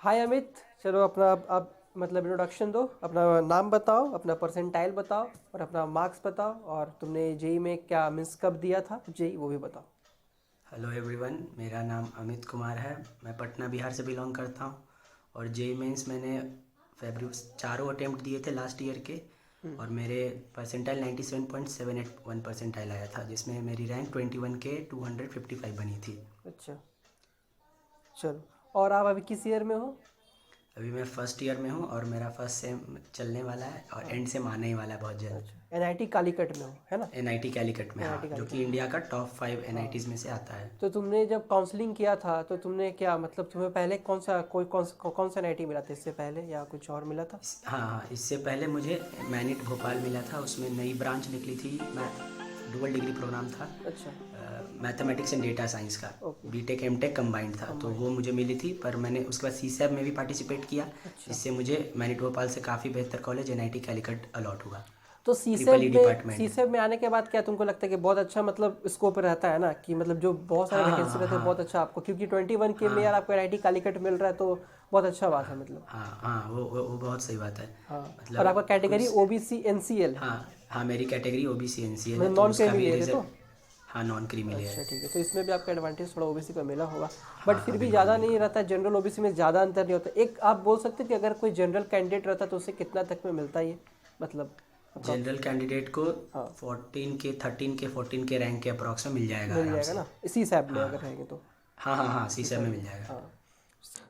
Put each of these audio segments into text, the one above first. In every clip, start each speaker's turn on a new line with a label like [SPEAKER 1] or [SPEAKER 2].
[SPEAKER 1] हाय अमित। चलो अपना आप मतलब इंट्रोडक्शन दो, अपना नाम बताओ, अपना परसेंटाइल बताओ और अपना मार्क्स बताओ, और तुमने जेई में क्या मीन्स कब दिया था जेई वो भी बताओ।
[SPEAKER 2] हेलो एवरीवन, मेरा नाम अमित कुमार है। मैं पटना बिहार से बिलोंग करता हूँ और जेई मेंस मैंने फरवरी चारों अटेम्प्ट दिए थे लास्ट ईयर के। और मेरे परसेंटाइल 97.71 परसेंटाइल आया था, जिसमें मेरी रैंक 21 के 255 बनी थी।
[SPEAKER 1] अच्छा, चलो। और आप अभी किस ईयर में हो?
[SPEAKER 2] अभी मैं फर्स्ट ईयर में हूँ और मेरा फर्स्ट सेम चलने वाला है और
[SPEAKER 1] हाँ,
[SPEAKER 2] एंड सेम आने ही वाला है बहुत जल्द।
[SPEAKER 1] अच्छा, एनआईटी कालीकट में हो, है ना?
[SPEAKER 2] एनआईटी कैलीकट में,
[SPEAKER 1] एनआईटी
[SPEAKER 2] हाँ, जो
[SPEAKER 1] कालीकट
[SPEAKER 2] कि
[SPEAKER 1] में।
[SPEAKER 2] इंडिया का टॉप 5
[SPEAKER 1] हाँ,
[SPEAKER 2] एनआईटीज़ में से आता है।
[SPEAKER 1] तो तुमने जब काउंसलिंग किया था तो तुमने क्या मतलब तुम्हें पहले कौन सा एनआईटी मिला था इससे पहले, या कुछ और मिला था?
[SPEAKER 2] हाँ हाँ, इससे पहले मुझे मैनिट भोपाल मिला था। उसमें नई ब्रांच निकली थी, मैं डुअल डिग्री प्रोग्राम था,
[SPEAKER 1] अच्छा।
[SPEAKER 2] मैथमेटिक्स एंड डेटा साइंस का।
[SPEAKER 1] ओके।
[SPEAKER 2] बीटेक एमटेक कंबाइंड था, तो
[SPEAKER 1] कंबाइंड।
[SPEAKER 2] वो मुझे मिली थी। पर मैंने उसके बाद सीसैब में भी पार्टिसिपेट किया,
[SPEAKER 1] अच्छा।
[SPEAKER 2] जिससे मुझे मैनिट भोपाल से काफ़ी बेहतर कॉलेज एनआईटी कैलिकट अलॉट हुआ।
[SPEAKER 1] तो
[SPEAKER 2] ट्रिपल ई
[SPEAKER 1] सीसेब में
[SPEAKER 2] डिपार्टमेंट।
[SPEAKER 1] सीसेब में आने के बाद क्या तुमको लगता है कि बहुत अच्छा मतलब स्कोप रहता है ना, कि मतलब जो बहुत सारे
[SPEAKER 2] हाँ
[SPEAKER 1] वैकेंसी
[SPEAKER 2] हाँ
[SPEAKER 1] रहते हैं बहुत
[SPEAKER 2] हाँ
[SPEAKER 1] अच्छा आपको, क्योंकि 21 के में यार
[SPEAKER 2] हाँ
[SPEAKER 1] आपको आईआईटी कालीकट मिल रहा है तो बहुत अच्छा बात है मतलब।
[SPEAKER 2] हाँ हाँ, वो बहुत सही बात है।
[SPEAKER 1] हाँ। और आपका
[SPEAKER 2] मतलब
[SPEAKER 1] कैटेगरी
[SPEAKER 2] कुछ,
[SPEAKER 1] ओबीसी एनसीएल है,
[SPEAKER 2] हाँ हाँ, मेरी कैटेगरी ओबीसी एनसीएल है,
[SPEAKER 1] मतलब
[SPEAKER 2] तो
[SPEAKER 1] नॉन
[SPEAKER 2] उसका
[SPEAKER 1] क्रीमी
[SPEAKER 2] भी
[SPEAKER 1] लेयर है तो।
[SPEAKER 2] रिजल्ट। हाँ, नॉन क्रीमी लेयर।
[SPEAKER 1] अच्छा ठीक है, तो इसमें भी आपका एडवांटेज थोड़ा ओबीसी का मिला होगा। बट
[SPEAKER 2] हाँ
[SPEAKER 1] फिर
[SPEAKER 2] हाँ,
[SPEAKER 1] भी
[SPEAKER 2] बिल्कुल
[SPEAKER 1] ज़्यादा नहीं
[SPEAKER 2] बिल्कुल।
[SPEAKER 1] रहता, जनरल ओबीसी में ज़्यादा अंतर नहीं होता। एक आप बोल सकते हैं कि अगर कोई जनरल कैंडिडेट रहता तो उसे कितना तक में मिलता है ये, मतलब अप्रॉक्स?
[SPEAKER 2] जनरल कैंडिडेट को
[SPEAKER 1] हाँ,
[SPEAKER 2] 14 के रैंक के अप्रॉक्स में मिल जाएगा
[SPEAKER 1] मिल
[SPEAKER 2] आराम
[SPEAKER 1] जाएगा
[SPEAKER 2] से।
[SPEAKER 1] ना इसी सैप में
[SPEAKER 2] हाँ
[SPEAKER 1] अगर रहेंगे तो।
[SPEAKER 2] हाँ हाँ हाँ, सी
[SPEAKER 1] इस
[SPEAKER 2] सब में
[SPEAKER 1] में।
[SPEAKER 2] मिल जाएगा।
[SPEAKER 1] हाँ।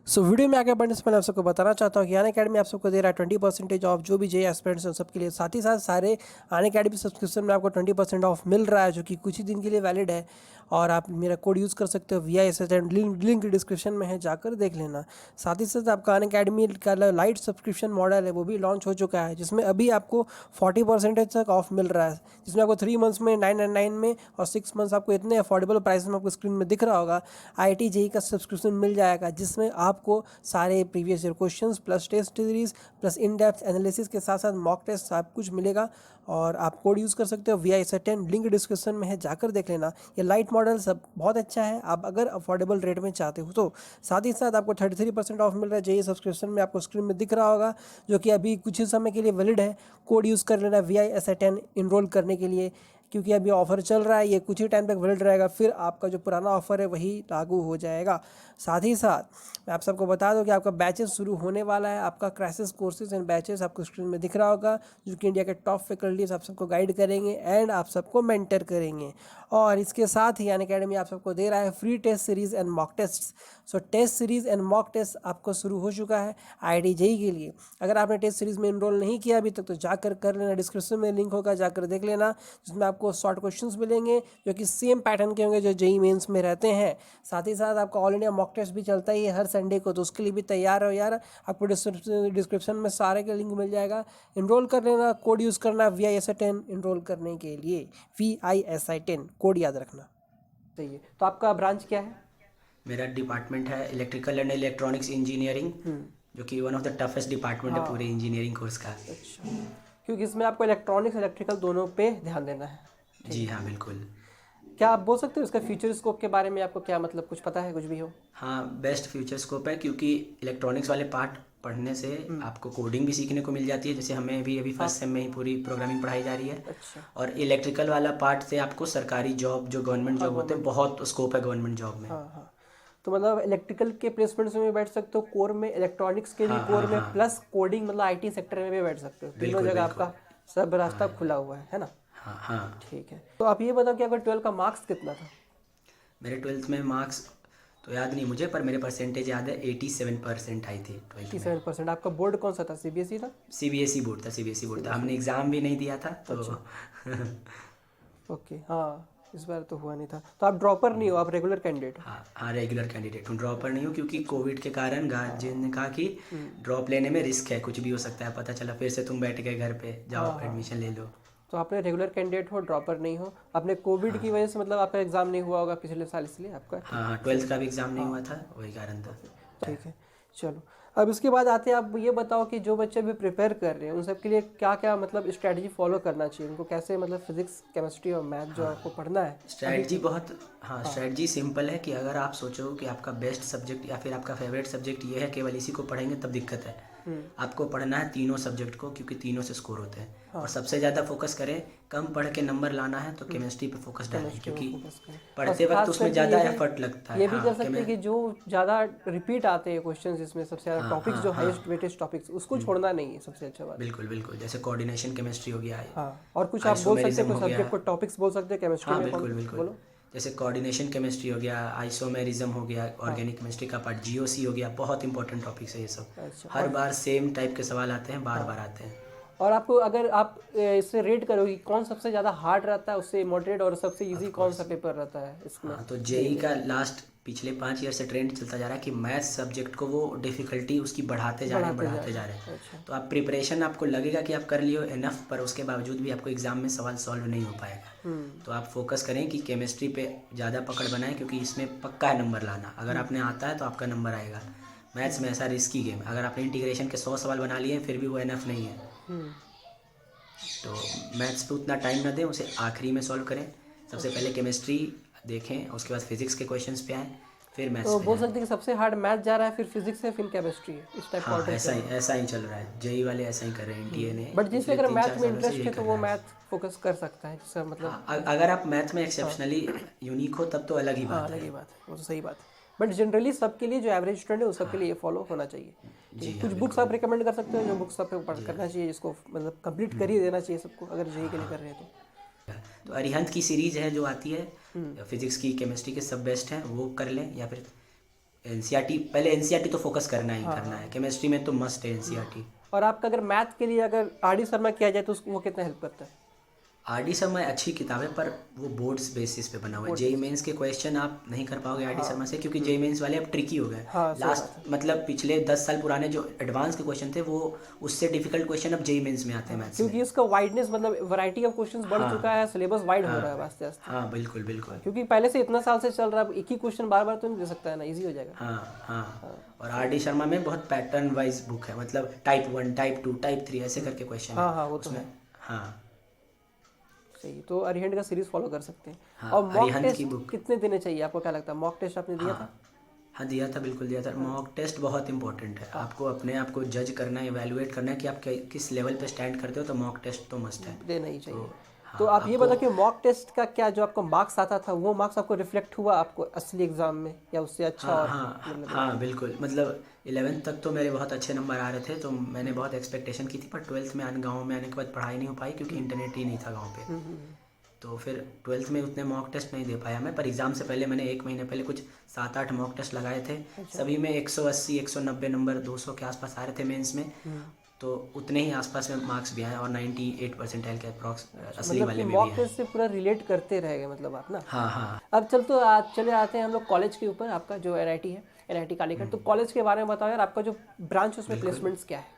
[SPEAKER 1] वीडियो में आगे बढ़ने से पहले आप सबको बताना चाहता हूँ कि अन अकेडमी आप सबको दे रहा है 20% ऑफ जो भी जे एस्पिरेंट्स हैं सबके लिए। साथ ही साथ सारे अन अकेडमी सब्सक्रिप्शन में आपको 20% ऑफ मिल रहा है, जो कि कुछ ही दिन के लिए वैलिड है। और आप मेरा कोड यूज़ कर सकते हो VISH, एंड लिंक डिस्क्रिप्शन में है, जाकर देख लेना। साथ ही साथ आपका अन अकेडमी का लाइट सब्सक्रिप्शन मॉडल है वो भी लॉन्च हो चुका है, जिसमें अभी आपको 40% तक ऑफ मिल रहा है, जिसमें आपको 3 मंथ्स में 999 में और 6 मंथ्स आपको इतने अफोर्डेबल प्राइस में आपको स्क्रीन में दिख रहा होगा IIT JEE का सब्सक्रिप्शन मिल जाएगा, जिसमें आपको सारे previous year questions plus test series plus in depth analysis के साथ साथ मॉक टेस्ट सब कुछ मिलेगा। और आप कोड यूज़ कर सकते हो VISH10, लिंक डिस्क्रिप्शन में है, जाकर देख लेना। ये लाइट मॉडल सब बहुत अच्छा है, आप अगर अफोर्डेबल रेट में चाहते हो तो। साथ ही साथ आपको 33% ऑफ मिल रहा है JEE सब्सक्रिप्शन में, आपको स्क्रीन में दिख रहा होगा, जो कि अभी कुछ ही समय के लिए वैलिड है। कोड यूज़ कर लेना VISH10 इनरोल करने के लिए, क्योंकि अभी ऑफर चल रहा है, ये कुछ ही टाइम तक वैलिड रहेगा, फिर आपका जो पुराना ऑफर है वही लागू हो जाएगा। साथ ही साथ मैं आप सबको बता दूं कि आपका बैचेस शुरू होने वाला है। आपका क्रैशेस कोर्सेज एंड बैचेस आपको स्क्रीन में दिख रहा होगा, जो कि इंडिया के टॉप फैकल्टीज आप सबको गाइड करेंगे एंड आप सबको मेंटर करेंगे। और इसके साथ ही अनअकैडमी आप सबको दे रहा है free test series and mock test. So test series and mock test आपको शुरू हो चुका है IIT JEE के लिए। अगर आपने टेस्ट सीरीज में इनरोल नहीं किया अभी तक तो जाकर कर लेना, डिस्क्रिप्शन में लिंक होगा, जाकर देख लेना, जिसमें आपको शॉर्ट क्वेश्चंस मिलेंगे जो कि सेम पैटर्न के होंगे जो JEE मेंस में रहते हैं। साथ ही साथ आपका ऑल इंडिया मॉक टेस्ट भी चलता ही है हर संडे को, तो उसके लिए भी तैयार हो यार। आपको डिस्क्रिप्शन में सारे के लिंक मिल जाएगा, इनरोल कर लेना। कोड यूज़ करना VISH10 इनरोल करने के लिए, VISH10 कोड याद रखना। सही है, तो आपका ब्रांच क्या है?
[SPEAKER 2] मेरा डिपार्टमेंट है इलेक्ट्रिकल एंड इलेक्ट्रॉनिक्स इंजीनियरिंग, जो कि one of the toughest department है पूरे
[SPEAKER 1] हाँ।
[SPEAKER 2] इंजीनियरिंग कोर्स का।
[SPEAKER 1] अच्छा, क्योंकि इसमें आपको इलेक्ट्रॉनिक्स इलेक्ट्रिकल दोनों पे ध्यान देना है।
[SPEAKER 2] जी
[SPEAKER 1] ठीक है।
[SPEAKER 2] हाँ, बिल्कुल।
[SPEAKER 1] क्या आप बोल सकते हो इसका फ्यूचर स्कोप के बारे में, आपको क्या मतलब कुछ पता है, कुछ भी हो?
[SPEAKER 2] हाँ, बेस्ट फ्यूचर स्कोप है, क्योंकि इलेक्ट्रॉनिक्स वाले पार्ट पढ़ने से आपको कोडिंग भी सीखने को मिल जाती है, जैसे हमें भी अभी
[SPEAKER 1] हाँ।
[SPEAKER 2] फर्स्ट सेम में ही पूरी प्रोग्रामिंग पढ़ाई जा रही है।
[SPEAKER 1] अच्छा।
[SPEAKER 2] और इलेक्ट्रिकल वाला पार्ट से आपको सरकारी जॉब, जो गवर्नमेंट
[SPEAKER 1] हाँ,
[SPEAKER 2] जॉब होते हैं,
[SPEAKER 1] गवर्नमेंट।
[SPEAKER 2] बहुत स्कोप है गवर्नमेंट जॉब में।
[SPEAKER 1] हाँ हाँ, तो मतलब इलेक्ट्रिकल के प्लेसमेंट्स में भी बैठ सकते हो, कोर में इलेक्ट्रॉनिक्स के भी
[SPEAKER 2] हाँ
[SPEAKER 1] कोर
[SPEAKER 2] हाँ
[SPEAKER 1] में,
[SPEAKER 2] हाँ,
[SPEAKER 1] प्लस कोडिंग मतलब IT सेक्टर में भी बैठ सकते हो। तीनों
[SPEAKER 2] बिल्कुल
[SPEAKER 1] जगह
[SPEAKER 2] बिल्कुल।
[SPEAKER 1] आपका सब
[SPEAKER 2] हाँ
[SPEAKER 1] रास्ता खुला हुआ है ना?
[SPEAKER 2] हाँ हाँ।
[SPEAKER 1] ठीक है, तो आप ये बताओ कि आपका 12 का मार्क्स कितना था?
[SPEAKER 2] मेरे ट्वेल्थ में मार्क्स तो याद नहीं मुझे, पर मेरे परसेंटेज याद है, 87% आई थी ट्वेल्थ में।
[SPEAKER 1] 87%। आपका बोर्ड कौन सा था, CBSE था?
[SPEAKER 2] सीबीएसई बोर्ड था, सीबीएसई बोर्ड था,
[SPEAKER 1] CBSE
[SPEAKER 2] हमने
[SPEAKER 1] बोर्ड।
[SPEAKER 2] एग्ज़ाम भी नहीं दिया था तो।
[SPEAKER 1] अच्छा। ओके, हाँ, इस बार तो हुआ नहीं था, तो आप ड्रॉपर नहीं हो, आप रेगुलर कैंडिडेट हो?
[SPEAKER 2] हाँ हाँ, रेगुलर कैंडिडेट हूँ, ड्रॉपर नहीं हूँ, क्योंकि
[SPEAKER 1] अच्छा।
[SPEAKER 2] कोविड के कारण गार्जियन ने कहा कि ड्रॉप लेने में रिस्क है, कुछ भी हो सकता है, पता चला फिर से तुम बैठ गए घर पे,
[SPEAKER 1] हाँ
[SPEAKER 2] जाओ
[SPEAKER 1] हाँ,
[SPEAKER 2] एडमिशन ले लो।
[SPEAKER 1] तो आपने रेगुलर कैंडिडेट हो, ड्रॉपर नहीं हो। आपने कोविड की वजह से मतलब आपका एग्ज़ाम नहीं हुआ होगा पिछले साल, इसलिए आपका
[SPEAKER 2] हाँ
[SPEAKER 1] ठीक
[SPEAKER 2] हाँ,
[SPEAKER 1] है,
[SPEAKER 2] ट्वेल्थ
[SPEAKER 1] सही।
[SPEAKER 2] का भी एग्ज़ाम नहीं
[SPEAKER 1] हाँ।
[SPEAKER 2] हुआ था, वही कारण था।
[SPEAKER 1] ओके, ठीक है। चलो, अब इसके बाद आते हैं, आप ये बताओ कि जो बच्चे भी प्रिपेयर कर रहे हैं उन सब के लिए क्या क्या मतलब स्ट्रैटेजी फॉलो करना चाहिए उनको, कैसे मतलब फिजिक्स केमिस्ट्री और मैथ जो आपको पढ़ना है अभी।
[SPEAKER 2] स्ट्रैटेजी बहुत, हाँ स्ट्रैटेजी सिंपल है कि अगर आप सोचो कि आपका बेस्ट सब्जेक्ट या फिर आपका फेवरेट सब्जेक्ट ये है, केवल इसी को पढ़ेंगे तब दिक्कत है। आपको पढ़ना है तीनों सब्जेक्ट को, क्योंकि तीनों से स्कोर होते हैं। और सबसे ज़्यादा फोकस करें, कम पढ़ के नंबर लाना है तो केमिस्ट्री पे फोकस डालें, क्योंकि पढ़ते वक्त उसमें ज़्यादा एफर्ट लगता है।
[SPEAKER 1] ये भी
[SPEAKER 2] हाँ,
[SPEAKER 1] कर सकते हैं कि जो ज़्यादा रिपीट आते हैं क्वेश्चन, जिसमें सबसे ज़्यादा टॉपिक्स जो हाईएस्ट वेटेज टॉपिक्स, उसको छोड़ना नहीं है सबसे अच्छा बात।
[SPEAKER 2] बिल्कुल बिल्कुल, जैसे कोऑर्डिनेशन केमिस्ट्री हो गया है,
[SPEAKER 1] हाँ, और कुछ आप बोल सकते हैं, कोई
[SPEAKER 2] हो गया।
[SPEAKER 1] सब्जेक्ट को टॉपिक्स बोल सकते हैं केमिस्ट्री
[SPEAKER 2] हाँ
[SPEAKER 1] में,
[SPEAKER 2] बिल्कुल बिल्कुल,
[SPEAKER 1] बोलो।
[SPEAKER 2] जैसे कोऑर्डिनेशन केमिस्ट्री हो गया, आइसोमेरिज्म हो गया, ऑर्गेनिक केमिस्ट्री का पार्ट, जीओसी हो गया, बहुत इंपॉर्टेंट टॉपिक्स है ये सब।
[SPEAKER 1] अच्छा,
[SPEAKER 2] हर बार सेम टाइप के सवाल आते हैं, बार बार आते हैं।
[SPEAKER 1] और आपको अगर आप इससे रेट करोगे कौन सबसे ज़्यादा हार्ड रहता है, उससे मॉडरेट, और सबसे इजी कौन सा पेपर रहता है इसमें।
[SPEAKER 2] हाँ, तो जेई का लास्ट पिछले 5 ईयर से ट्रेंड चलता जा रहा है कि मैथ सब्जेक्ट को वो डिफ़िकल्टी उसकी बढ़ाते जा रहे हैं।
[SPEAKER 1] अच्छा।
[SPEAKER 2] तो आप प्रिपरेशन, आपको लगेगा कि आप कर लियो इनफ, पर उसके बावजूद भी आपको एग्ज़ाम में सवाल सॉल्व नहीं हो पाएगा। तो आप फोकस करें कि केमिस्ट्री पे ज़्यादा पकड़ बनाएं, क्योंकि इसमें पक्का है नंबर लाना। अगर आपने आता है तो आपका नंबर आएगा। मैथ्स में ऐसा रिस्की गेम, अगर आपने इंटीग्रेशन के 100 सवाल बना लिए फिर भी वो इनफ नहीं है। तो मैथ्स पे उतना टाइम ना दें, उसे आखिरी में सॉल्व करें। सबसे पहले केमिस्ट्री देखें, उसके बाद फिजिक्स के क्वेश्चंस पे आएँ, फिर मैथ्स
[SPEAKER 1] तो
[SPEAKER 2] पे
[SPEAKER 1] बोल
[SPEAKER 2] जाएं।
[SPEAKER 1] सकते हैं कि सबसे हार्ड मैथ जा रहा है, फिर फिजिक्स है, फिर केमिस्ट्री है, इस टाइप का
[SPEAKER 2] हाँ,
[SPEAKER 1] ऑर्डर।
[SPEAKER 2] ऐसा ही चल रहा है। जेई वाले ऐसा ही कर रहे हैं, एनटीए ने
[SPEAKER 1] बट जिसमें
[SPEAKER 2] पिछले
[SPEAKER 1] अगर
[SPEAKER 2] 3-4
[SPEAKER 1] मैथ में
[SPEAKER 2] सालों से
[SPEAKER 1] इंटरेस्ट
[SPEAKER 2] यही
[SPEAKER 1] है तो
[SPEAKER 2] कर
[SPEAKER 1] वो
[SPEAKER 2] रहा है।
[SPEAKER 1] मैथ फोकस कर सकता है, जैसे मतलब।
[SPEAKER 2] हाँ, अगर आप मैथ में एक्सेप्शनली यूनिक हो तब तो अलग ही
[SPEAKER 1] हाँ,
[SPEAKER 2] बात
[SPEAKER 1] अलग
[SPEAKER 2] है।
[SPEAKER 1] ही बात है, वो तो सही बात है। बट जनरली सबके लिए जो एवरेज स्टूडेंट है उस सबके लिए ये फॉलो होना चाहिए।
[SPEAKER 2] जी
[SPEAKER 1] कुछ
[SPEAKER 2] हाँ,
[SPEAKER 1] बुक्स आप रिकमेंड कर सकते हो जो बुक्स आप पढ़ करना चाहिए, जिसको मतलब कंप्लीट कर ही देना चाहिए सबको, अगर जेई के लिए कर रहे हैं तो।
[SPEAKER 2] तो अरिहंत की सीरीज है जो आती है फिजिक्स की, केमिस्ट्री के सब बेस्ट हैं, वो कर लें। या फिर एनसीईआरटी, पहले एनसीईआरटी तो फोकस करना ही करना है। केमिस्ट्री में तो मस्ट है एनसीईआरटी।
[SPEAKER 1] और आपका अगर मैथ के लिए अगर आर डी शर्मा किया जाए तो वो कितना हेल्प करता है।
[SPEAKER 2] आरडी शर्मा अच्छी किताब है, पर वो बोर्ड्स बेसिस पे बना हुआ है। जेई मेंस के क्वेश्चन आप नहीं कर पाओगे आरडी शर्मा से, क्योंकि जेई मेंस वाले अब ट्रिकी हो गए।
[SPEAKER 1] हाँ, सही बात
[SPEAKER 2] लास्ट मतलब पिछले 10 साल पुराने जो एडवांस के क्वेश्चन थे, वो उससे डिफिकल्ट क्वेश्चन अब जेई मेंस में आते हैं मैथ्स में।
[SPEAKER 1] क्योंकि इसका वाइडनेस मतलब वैरायटी ऑफ क्वेश्चंस बढ़ चुका है, सिलेबस वाइड हो रहा है आस्ते आस्ते।
[SPEAKER 2] हाँ बिल्कुल बिल्कुल।
[SPEAKER 1] क्योंकि पहले से इतना साल से चल रहा है, एक ही क्वेश्चन बार बार तो नहीं दे सकता है ना, इजी हो जाएगा।
[SPEAKER 2] हाँ हाँ, और आरडी शर्मा में बहुत पैटर्न वाइज बुक है, मतलब टाइप 1, टाइप 2, टाइप 3 ऐसे करके क्वेश्चन है।
[SPEAKER 1] हाँ, वो तो है।
[SPEAKER 2] हाँ
[SPEAKER 1] सही, तो अरिहंत का सीरीज फॉलो कर सकते हैं।
[SPEAKER 2] हाँ,
[SPEAKER 1] और मॉक
[SPEAKER 2] अरिहंत
[SPEAKER 1] टेस्ट
[SPEAKER 2] की बुक।
[SPEAKER 1] कितने देने चाहिए, आपको क्या लगता है, मॉक टेस्ट आपने दिया था।
[SPEAKER 2] हाँ दिया था, बिल्कुल दिया था। मॉक टेस्ट बहुत इंपॉर्टेंट है। आपको अपने आप को जज करना है, इवैल्यूएट करना है कि आप किस लेवल पे स्टैंड करते हो, तो मॉक टेस्ट तो मस्ट है।
[SPEAKER 1] देना ही चाहिए।
[SPEAKER 2] हाँ,
[SPEAKER 1] तो आप ये बताओ कि मॉक टेस्ट का क्या जो आपको मार्क्स आता था, वो मार्क्स आपको रिफ्लेक्ट हुआ आपको असली एग्जाम में, या उससे अच्छा। और
[SPEAKER 2] हाँ बिल्कुल, मतलब 11th तक तो मेरे बहुत अच्छे नंबर आ रहे थे, तो मैंने बहुत एक्सपेक्टेशन की थी। पर 12th में गाँव में आने के बाद पढ़ाई नहीं हो पाई, क्योंकि इंटरनेट ही नहीं था गाँव पे। तो फिर 12th में उतने मॉक टेस्ट नहीं दे पाया मैं। पर एग्ज़ाम से पहले मैंने 1 महीने पहले कुछ 7-8 मॉक टेस्ट लगाए थे। सभी में 180 190 नंबर 200 के आसपास आ रहे थे मेंस में। तो उतने ही आसपास में मार्क्स भी आए, और 98 परसेंटाइल के अप्रॉक्स असली वाले में भी
[SPEAKER 1] मॉक
[SPEAKER 2] हैं।
[SPEAKER 1] टेस्ट से पूरा रिलेट करते रहेगा मतलब आप ना।
[SPEAKER 2] हाँ हाँ
[SPEAKER 1] अब चले आते हैं हम लोग कॉलेज के ऊपर। आपका जो एनआईटी है, एनआईटी कालीकट, तो कॉलेज के बारे में बताओ यार, आपका जो ब्रांच उसमें प्लेसमेंट्स क्या है,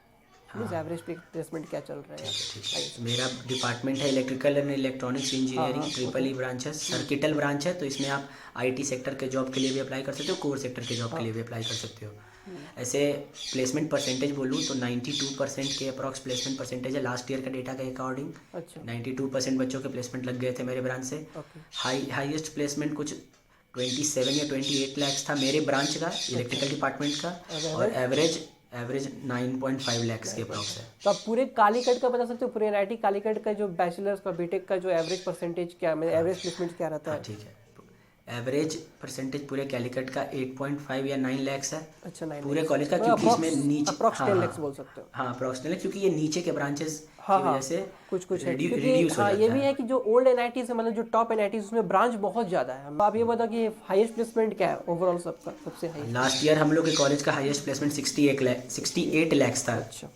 [SPEAKER 1] मीन्स एवरेज प्लेसमेंट क्या चल रहा है।
[SPEAKER 2] ठीक है। मेरा डिपार्टमेंट है electrical and electronics engineering, triple E branch है, सर्किटल ब्रांच है। तो इसमें आप आईटी सेक्टर के जॉब के लिए भी अप्लाई कर सकते हो, कोर सेक्टर के जॉब के लिए भी अप्लाई कर सकते हो। ऐसे प्लेसमेंट परसेंटेज बोलूँ तो 92% के अप्रॉक्स प्लेसमेंट परसेंटेज है लास्ट ईयर का डेटा के अकॉर्डिंग।
[SPEAKER 1] अच्छा,
[SPEAKER 2] 92% बच्चों के प्लेसमेंट लग गए थे मेरे ब्रांच से। हाईएस्ट प्लेसमेंट कुछ 27 या 28 लाख था मेरे ब्रांच का, इलेक्ट्रिकल डिपार्टमेंट का। और एवरेज 9.5 लाख के अप्रॉक्स है।
[SPEAKER 1] तो आप पूरे कालीकट का बता सकते हो, पूरे एनआईटी कालीकट का जो बैचलर्स का, बीटेक का जो एवरेज परसेंटेज क्या, एवरेज प्लेसमेंट क्या रहता है।
[SPEAKER 2] ठीक है, एवरेज परसेंटेज पूरे कैलिकट का 8.5 या 9 लाख है।
[SPEAKER 1] अच्छा, 9
[SPEAKER 2] पूरे कॉलेज का, क्योंकि इसमें नीचे
[SPEAKER 1] अप्रॉक्स 10 लाख बोल सकते हो।
[SPEAKER 2] हाँ अप्रॉक्स 10 लाख, क्योंकि ये नीचे के ब्रांचेस
[SPEAKER 1] हाँ,
[SPEAKER 2] की वजह से
[SPEAKER 1] कुछ है,
[SPEAKER 2] रिड्यूस हो
[SPEAKER 1] हाँ,
[SPEAKER 2] जाता
[SPEAKER 1] ये भी
[SPEAKER 2] है।
[SPEAKER 1] है कि जो ओल्ड एनआईटी से मतलब जो टॉप एनआईटी उसमें ब्रांच बहुत ज़्यादा है। आप ये बताओ कि हाईएस्ट प्लेसमेंट क्या है ओवरऑल सबका, सबसे हाईएस्ट।
[SPEAKER 2] लास्ट ईयर हम लोग के कॉलेज का हाईएस्ट प्लेसमेंट 68 लाख था।
[SPEAKER 1] अच्छा,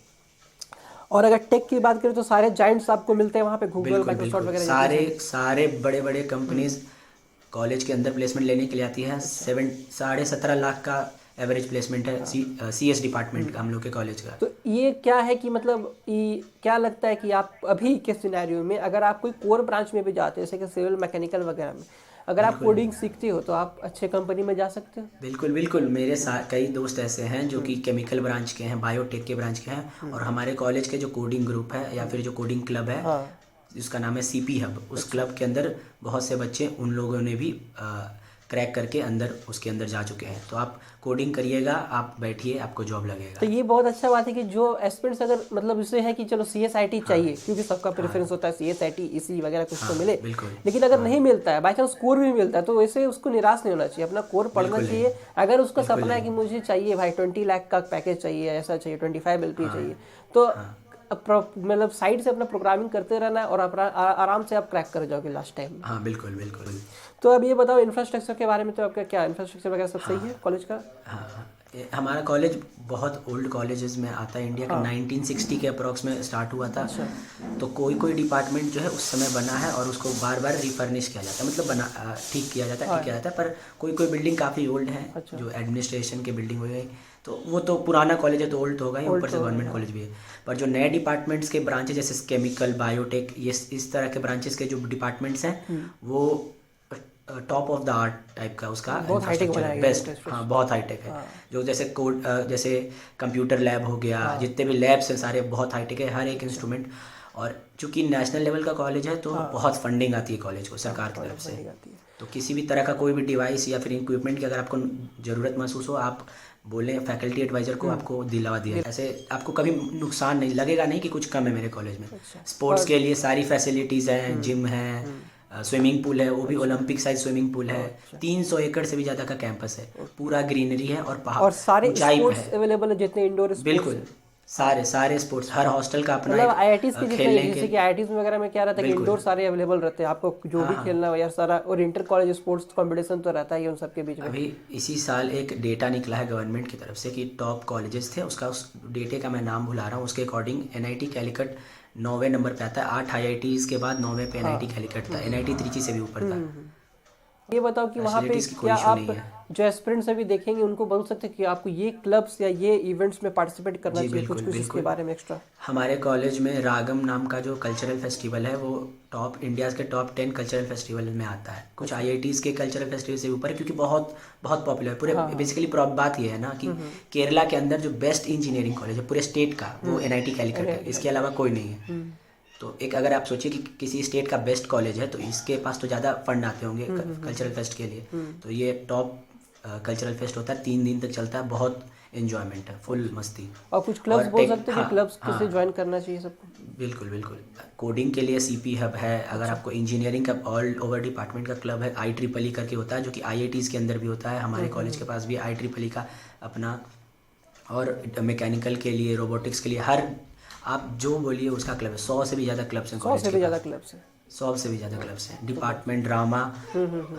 [SPEAKER 1] और अगर टेक की बात करें तो सारे जाइंट्स आपको मिलते हैं वहाँ पे, गूगल,
[SPEAKER 2] बिल्कुल
[SPEAKER 1] माइक्रोसॉफ्ट
[SPEAKER 2] बिल्कुल,
[SPEAKER 1] वगैरह।
[SPEAKER 2] सारे बड़े बड़े कंपनीज कॉलेज के अंदर प्लेसमेंट लेने के लिए आती है। 17.5 लाख का एवरेज प्लेसमेंट है सीएस डिपार्टमेंट का हम लोग के कॉलेज का।
[SPEAKER 1] तो ये क्या है कि मतलब ये क्या लगता है कि आप अभी के सिनेरियो में अगर आप कोई कोर ब्रांच में भी जाते हैं, जैसे कि सिविल मैकेनिकल वगैरह में, अगर आप कोडिंग सीखते हो तो आप अच्छे कंपनी में जा सकते हो।
[SPEAKER 2] बिल्कुल बिल्कुल, मेरे साथ कई दोस्त ऐसे हैं जो कि केमिकल ब्रांच के हैं, बायोटेक के ब्रांच के हैं, और हमारे कॉलेज के जो कोडिंग ग्रुप है या फिर जो कोडिंग क्लब है
[SPEAKER 1] हाँ।
[SPEAKER 2] जिसका नाम है सीपी हब, उस क्लब के अंदर बहुत से बच्चे उन लोगों ने भी क्रैक करके अंदर उसके अंदर जा चुके हैं। तो आप कोडिंग करिएगा, आप बैठिए, आपको जॉब लगेगा।
[SPEAKER 1] तो ये बहुत अच्छा बात है कि जो एस्पिरेंट्स अगर मतलब इसे है कि चलो CSIT चाहिए, क्योंकि सबका प्रेफरेंस होता है CSIT इसी वगैरह कुछ तो मिले,
[SPEAKER 2] बिल्कुल।
[SPEAKER 1] लेकिन अगर नहीं मिलता है, बाई चांस कोर भी मिलता है, तो वैसे उसको निराश नहीं होना चाहिए, अपना कोर पढ़ना चाहिए। अगर उसका सपना है कि मुझे चाहिए भाई 20 लाख का पैकेज चाहिए, ऐसा चाहिए, 25 LP चाहिए, तो मतलब साइड से अपना प्रोग्रामिंग करते रहना है और अपना आराम से आप क्रैक कर जाओगे लास्ट टाइम में।
[SPEAKER 2] हाँ बिल्कुल बिल्कुल।
[SPEAKER 1] तो अब ये बताओ इंफ्रास्ट्रक्चर के बारे में, तो आपका क्या इंफ्रास्ट्रक्चर वगैरह सब सही है कॉलेज का?
[SPEAKER 2] हाँ, हमारा कॉलेज बहुत ओल्ड कॉलेजेस में आता है, इंडिया का 1960 के अप्रॉक्स में स्टार्ट हुआ था। तो कोई कोई डिपार्टमेंट जो है उस समय बना है और उसको बार बार रिफर्निश किया जाता है, मतलब बना ठीक किया जाता है, ठीक किया जाता है। पर कोई कोई बिल्डिंग काफ़ी ओल्ड है, जो एडमिनिस्ट्रेशन की बिल्डिंग हुई है, तो वो तो पुराना कॉलेज है तो ओल्ड तो होगा ही, ऊपर से गवर्नमेंट कॉलेज भी है। पर जो नए डिपार्टमेंट्स के ब्रांचेज जैसे केमिकल, बायोटेक, ये इस तरह के ब्रांचेस के जो डिपार्टमेंट्स हैं वो top of the art type का उसका
[SPEAKER 1] बहुत हाईटेक बनाया गया
[SPEAKER 2] बेस्ट। हाँ बहुत हाईटेक है। जो जैसे कोड जैसे कंप्यूटर लैब हो गया, जितने भी लैब्स हैं सारे बहुत हाईटेक है, हर एक इंस्ट्रूमेंट। और चूंकि नेशनल लेवल का कॉलेज है तो बहुत फंडिंग आती है कॉलेज को सरकार की तरफ से। तो किसी भी तरह का कोई भी डिवाइस या फिर इक्विपमेंट की अगर आपको ज़रूरत महसूस हो, आप बोलें फैकल्टी एडवाइज़र को, आपको दिलवा दिया। ऐसे आपको कभी नुकसान नहीं लगेगा, नहीं कि कुछ कम है मेरे कॉलेज में। स्पोर्ट्स के लिए सारी फैसिलिटीज़ हैं, जिम है, स्विमिंग पूल है, वो भी ओलंपिक साइज स्विमिंग पूल है। 300 एकड़ से भी ज़्यादा का कैंपस है, पूरा ग्रीनरी है और पहाड़
[SPEAKER 1] और सारे
[SPEAKER 2] ऊंचाई पे
[SPEAKER 1] स्पोर्ट्स अवेलेबल है, जितने इंडोर
[SPEAKER 2] बिल्कुल सारे स्पोर्ट्स, हर हॉस्टल का अपना
[SPEAKER 1] मतलब
[SPEAKER 2] एक,
[SPEAKER 1] IITs की
[SPEAKER 2] खेलने
[SPEAKER 1] जैसे
[SPEAKER 2] के
[SPEAKER 1] कि IITs वगैरह में क्या रहता है कि इंडोर सारे अवेलेबल रहते हैं, आपको जो भी खेलना हो यार सारा, और इंटर कॉलेज स्पोर्ट्स कंपटीशन तो रहता ही है उन सबके बीच में।
[SPEAKER 2] अभी इसी साल एक डेटा निकला है गवर्नमेंट की तरफ से कि टॉप कॉलेजेस थे, उसका उस डेटे का मैं नाम भुला रहा हूँ, उसके अकॉर्डिंग NIT कैलिकट 9वें नंबर पे आता है। 8 IITs के बाद 9वें पे NIT कैलिकट था, NIT त्रिची से भी ऊपर था।
[SPEAKER 1] ये बताओ कि वहाँ पे
[SPEAKER 2] Facilities की कोई
[SPEAKER 1] क्या
[SPEAKER 2] issue
[SPEAKER 1] आप
[SPEAKER 2] नहीं है।
[SPEAKER 1] जो एस्पिरेंट्स अभी देखेंगे उनको बोल सकते हैं कि आपको ये क्लब्स या ये इवेंट्स में पार्टिसिपेट करना
[SPEAKER 2] जी
[SPEAKER 1] चाहिए, कुछ
[SPEAKER 2] बिल्कुल
[SPEAKER 1] कुछ इसके
[SPEAKER 2] बिल्कुल।
[SPEAKER 1] बारे में एक्स्ट्रा?
[SPEAKER 2] हमारे कॉलेज में रागम नाम का जो कल्चरल फेस्टिवल है वो इंडिया के टॉप 10 कल्चरल फेस्टिवल में आता है। कुछ IITs के कल्चरल फेस्टिवल से ऊपर है, क्योंकि बहुत बहुत पॉपुलर है पूरे। बेसिकली बात ये है ना कि केरला के अंदर जो बेस्ट इंजीनियरिंग कॉलेज है पूरे स्टेट का, वो NIT कैलिकट है, इसके अलावा कोई नहीं है। तो एक अगर आप सोचिए कि किसी स्टेट का बेस्ट कॉलेज है तो इसके पास तो ज़्यादा फंड आते होंगे कल्चरल फेस्ट के लिए। तो ये टॉप कल्चरल फेस्ट होता है, 3 दिन तक चलता है, बहुत एंजॉयमेंट है, फुल मस्ती।
[SPEAKER 1] और कुछ क्लब्स बोल सकते हैं कि क्लब्स किसे ज्वाइन करना चाहिए सबको?
[SPEAKER 2] बिल्कुल बिल्कुल। कोडिंग के लिए CP हब है। अगर आपको इंजीनियरिंग का ऑल ओवर डिपार्टमेंट का क्लब है, IEEE करके होता है, जो कि IITs के अंदर भी होता है। हमारे कॉलेज के पास भी IEEE का अपना, और मैकेनिकल के लिए, रोबोटिक्स के लिए, हर आप जो बोलिए उसका क्लब है। 100 से भी ज़्यादा क्लब्स हैं
[SPEAKER 1] 100 से भी ज़्यादा क्लब्स हैं।
[SPEAKER 2] 100 से भी ज़्यादा क्लब्स हैं, डिपार्टमेंट, ड्रामा,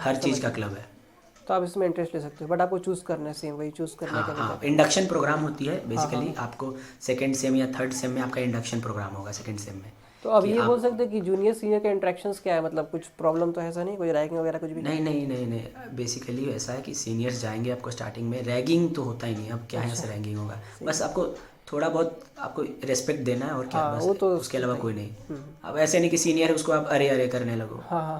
[SPEAKER 2] हर चीज़ का क्लब है।
[SPEAKER 1] तो आप इसमें इंटरेस्ट ले सकते हो, बट आपको चूज़ करना है, सेम वही चूज़ करना है।
[SPEAKER 2] हाँ, इंडक्शन प्रोग्राम होती है बेसिकली। आपको सेकंड सेम या थर्ड सेम में आपका इंडक्शन प्रोग्राम होगा, सेकंड सेम में।
[SPEAKER 1] तो अब ये बोल सकते हैं कि जूनियर सीनियर के इंटरेक्शंस क्या है, मतलब कुछ प्रॉब्लम तो ऐसा नहीं, कोई रैगिंग वगैरह कुछ भी?
[SPEAKER 2] नहीं, बेसिकली ऐसा है कि सीनियर्स जाएंगे आपको स्टार्टिंग में, रैगिंग तो होता ही नहीं। अब क्या है ऐसे रैगिंग होगा, बस आपको थोड़ा बहुत आपको रिस्पेक्ट देना है और क्या, बस
[SPEAKER 1] वो तो
[SPEAKER 2] उसके अलावा कोई नहीं। अब ऐसे नहीं कि सीनियर है उसको आप अरे अरे करने लगो,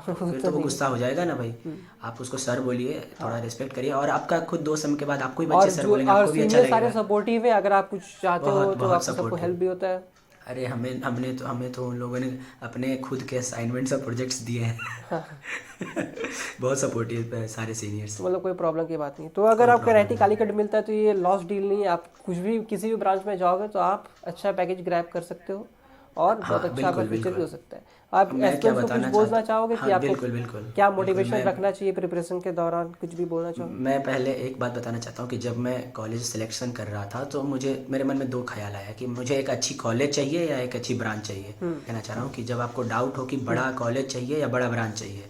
[SPEAKER 2] फिर तो वो गुस्सा हो जाएगा ना भाई। आप उसको सर बोलिए, थोड़ा रिस्पेक्ट करिए, और आपका खुद 2 समय के बाद आपको ही बच्चे सर बोलेंगे, आपको भी अच्छा लगेगा।
[SPEAKER 1] सारे सपोर्टिव है, अगर आप कुछ चाहते हो तो आपको सबको हेल्प भी होता है।
[SPEAKER 2] अरे हमें तो उन लोगों ने अपने खुद के असाइनमेंट्स और प्रोजेक्ट्स दिए हैं। बहुत सपोर्टिव है सारे सीनियर्स।
[SPEAKER 1] मतलब कोई प्रॉब्लम की बात नहीं। तो अगर आपको NIT कालीकट मिलता है तो ये लॉस डील नहीं है, आप कुछ भी किसी भी ब्रांच में जाओगे तो आप अच्छा पैकेज ग्रैब कर सकते हो और बहुत अच्छा आपका फ्यूचर भी हो सकता है। आप एस्पिरेंट्स को कुछ बोलना चाहोगे कि आपको
[SPEAKER 2] बिल्कुल
[SPEAKER 1] क्या मोटिवेशन रखना चाहिए प्रिपरेशन के दौरान, कुछ भी बोलना चाहो?
[SPEAKER 2] मैं पहले एक बात बताना चाहता हूँ कि जब मैं कॉलेज सिलेक्शन कर रहा था तो मेरे मन में 2 ख्याल आया कि मुझे एक अच्छी कॉलेज चाहिए या एक अच्छी ब्रांच चाहिए। कहना चाह रहा हूँ कि जब आपको डाउट हो कि बड़ा कॉलेज चाहिए या बड़ा ब्रांच चाहिए,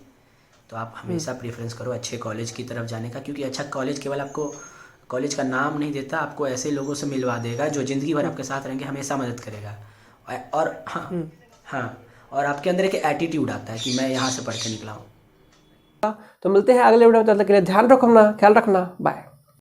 [SPEAKER 2] तो आप हमेशा प्रेफरेंस करो अच्छे कॉलेज की तरफ जाने का, क्योंकि अच्छा कॉलेज केवल आपको कॉलेज का नाम नहीं देता, आपको ऐसे लोगों से मिलवा देगा जो ज़िंदगी भर आपके साथ रहेंगे, हमेशा मदद करेगा। और हाँ, और आपके अंदर एक एटीट्यूड आता है कि मैं यहाँ से पढ़ के निकला हूँ।
[SPEAKER 1] तो मिलते हैं अगले वीडियो में, तब तक के लिए ध्यान रखो अपना, ख्याल रखना, बाय।